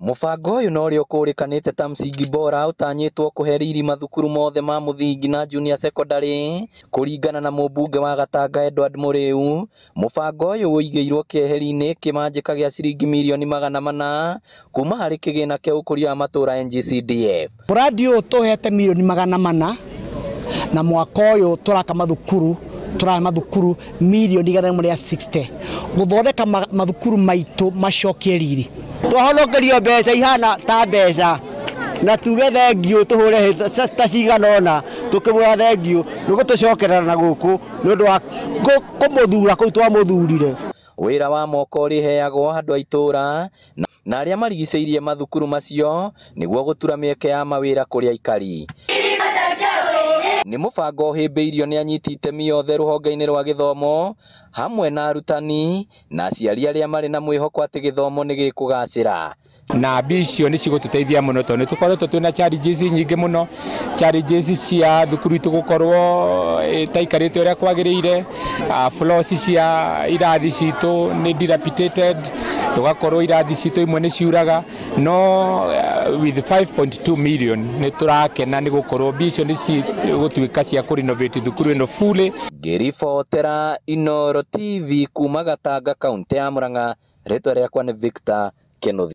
Mubango uyu no rio kurikanite ta msingi bora utanyitwo kuheriri mathukuru mothe ma muthingi na junior secondary kuringana na mubunge wa Gatanga Edward Muriu. Mubango uyu uigeirwo kieheri-ini kimanjika gia ciringi mirioni 400 kuma hari kigina kia ukuria wa matura NGCDF. Muradi uyu tuhete mirioni 400 na mwaka uyu turaka mathukuru mirioni 160 guthondeka mathukuru maitu macokie riri. Twahonokerio mbeca ihana ta mbeca na tuge thengio tuhure ta ciganona tukimura thengio nugo tucokerera na guku nundu wa kumuthura kuu twamuthurire. Wira wa moko riheagwo andu a itura na aria marigiceirie mathukuru macio niguo gutura mieke ya mawira kuri aikari. Ni mubango himbiirio ni anyiti itemi yothe ruhonge-ini rwa githomo hamwe na arutani na aciari aria mari na mwihoko ati githomo ni gikugacira. Na bicio ni cigututeithia muno tondu tukoretwo twina challenges nyingi muno, challenges cia thukuru itu gukorwo itaikarite uria kwagiriire, floors cia irathi citu ni dilapidated, tugakorwo irathi citu imwe ni ciuraga, no with 5.2 million ni turakena ni gukorwo bicio ni cigutuika cia ku renovate thukuru ino fully. Ngiribotera Inooro TV kuma Gatanga, kaunti ya Murang'a, ritwa riakwa ni Victor Kenneth.